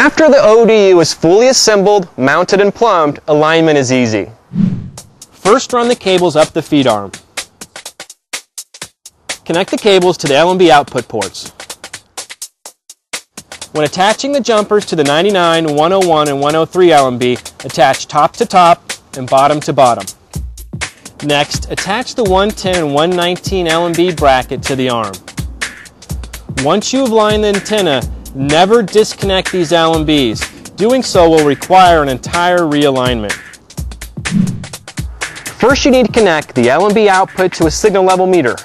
After the ODU is fully assembled, mounted, and plumbed, alignment is easy. First, run the cables up the feed arm. Connect the cables to the LMB output ports. When attaching the jumpers to the 99, 101, and 103 LMB, attach top to top and bottom to bottom. Next, attach the 110 and 119 LMB bracket to the arm. Once you have lined the antenna, never disconnect these LMBs. Doing so will require an entire realignment. First, you need to connect the LMB output to a signal level meter.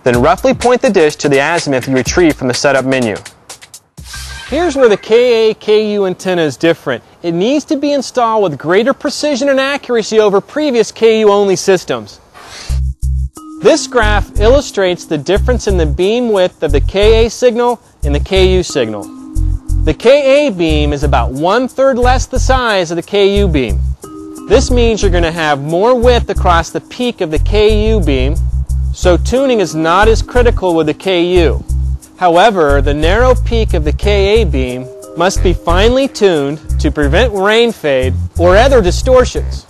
Then roughly point the dish to the azimuth you retrieved from the setup menu. Here's where the KA-KU antenna is different. It needs to be installed with greater precision and accuracy over previous KU-only systems. This graph illustrates the difference in the beam width of the KA signal and the KU signal. The KA beam is about 1/3 less the size of the KU beam. This means you're going to have more width across the peak of the KU beam, so tuning is not as critical with the KU. However, the narrow peak of the KA beam must be finely tuned to prevent rain fade or other distortions.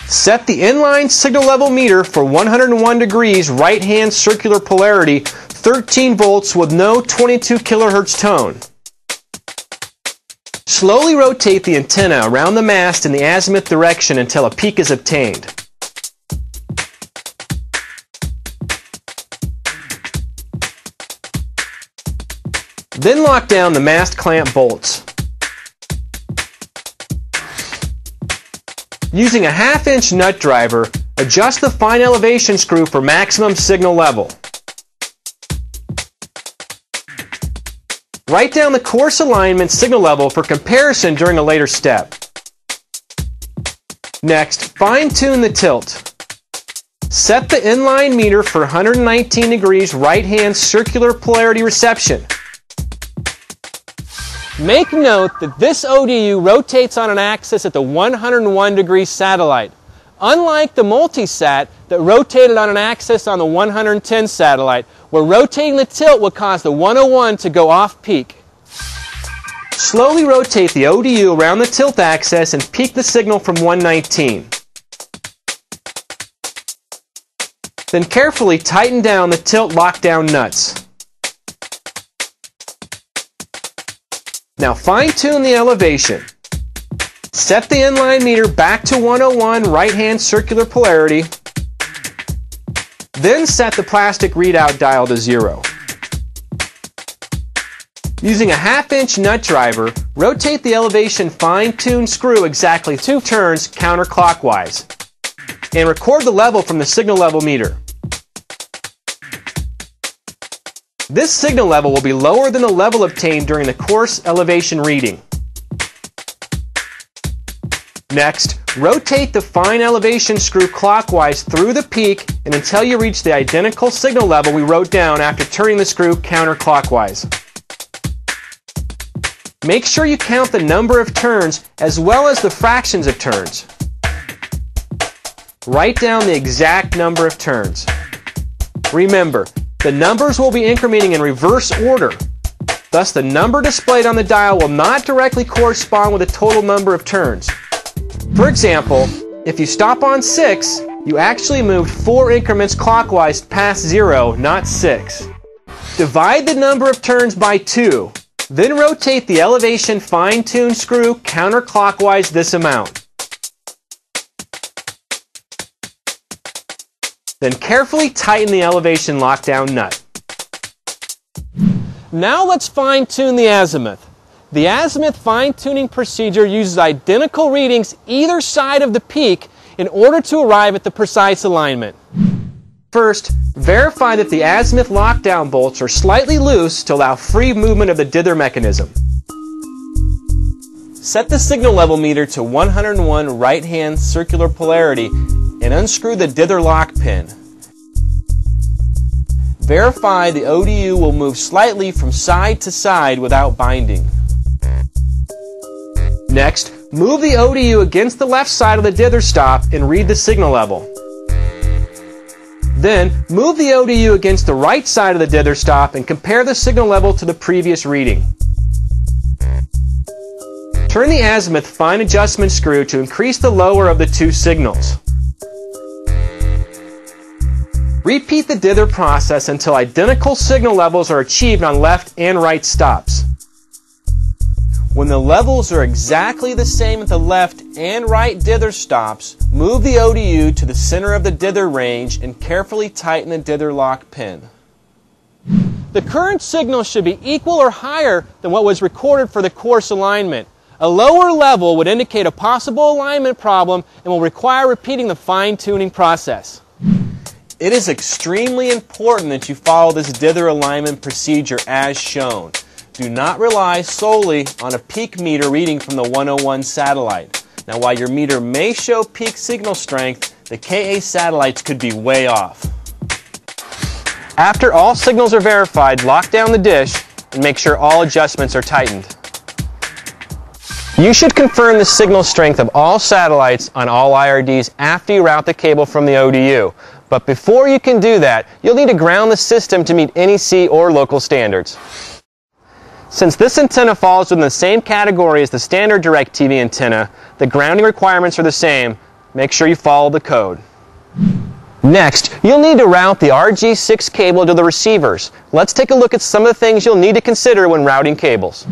Set the inline signal level meter for 101 degrees right-hand circular polarity, 13 volts with no 22 kHz tone. Slowly rotate the antenna around the mast in the azimuth direction until a peak is obtained. Then lock down the mast clamp bolts. Using a 1/2-inch nut driver, adjust the fine elevation screw for maximum signal level. Write down the course alignment signal level for comparison during a later step. Next, fine-tune the tilt. Set the inline meter for 119 degrees right-hand circular polarity reception. Make note that this ODU rotates on an axis at the 101 degree satellite, unlike the multi-sat that rotated on an axis on the 110 satellite, where rotating the tilt would cause the 101 to go off peak. Slowly rotate the ODU around the tilt axis and peak the signal from 119. Then carefully tighten down the tilt lockdown nuts. Now fine-tune the elevation. Set the inline meter back to 101 right-hand circular polarity. Then set the plastic readout dial to 0. Using a 1/2-inch nut driver, rotate the elevation fine-tuned screw exactly 2 turns counterclockwise. And record the level from the signal level meter. This signal level will be lower than the level obtained during the course elevation reading. Next, rotate the fine elevation screw clockwise through the peak and until you reach the identical signal level we wrote down after turning the screw counterclockwise. Make sure you count the number of turns as well as the fractions of turns. Write down the exact number of turns. Remember, the numbers will be incrementing in reverse order. Thus, the number displayed on the dial will not directly correspond with the total number of turns. For example, if you stop on 6, you actually moved 4 increments clockwise past 0, not 6. Divide the number of turns by 2, then rotate the elevation fine-tuned screw counterclockwise this amount. Then carefully tighten the elevation lockdown nut. Now let's fine-tune the azimuth. The azimuth fine-tuning procedure uses identical readings either side of the peak in order to arrive at the precise alignment. First, verify that the azimuth lockdown bolts are slightly loose to allow free movement of the dither mechanism. Set the signal level meter to 101 right-hand circular polarity and unscrew the dither lock pin. Verify the ODU will move slightly from side to side without binding. Next, move the ODU against the left side of the dither stop and read the signal level. Then, move the ODU against the right side of the dither stop and compare the signal level to the previous reading. Turn the azimuth fine adjustment screw to increase the lower of the two signals. Repeat the dither process until identical signal levels are achieved on left and right stops. When the levels are exactly the same at the left and right dither stops, move the ODU to the center of the dither range and carefully tighten the dither lock pin. The current signal should be equal or higher than what was recorded for the course alignment. A lower level would indicate a possible alignment problem and will require repeating the fine-tuning process. It is extremely important that you follow this dither alignment procedure as shown. Do not rely solely on a peak meter reading from the 101 satellite. Now, while your meter may show peak signal strength, the KA satellites could be way off. After all signals are verified, lock down the dish and make sure all adjustments are tightened. You should confirm the signal strength of all satellites on all IRDs after you route the cable from the ODU. But before you can do that, you'll need to ground the system to meet NEC or local standards. Since this antenna falls within the same category as the standard DirectTV antenna, the grounding requirements are the same. Make sure you follow the code. Next, you'll need to route the RG6 cable to the receivers. Let's take a look at some of the things you'll need to consider when routing cables.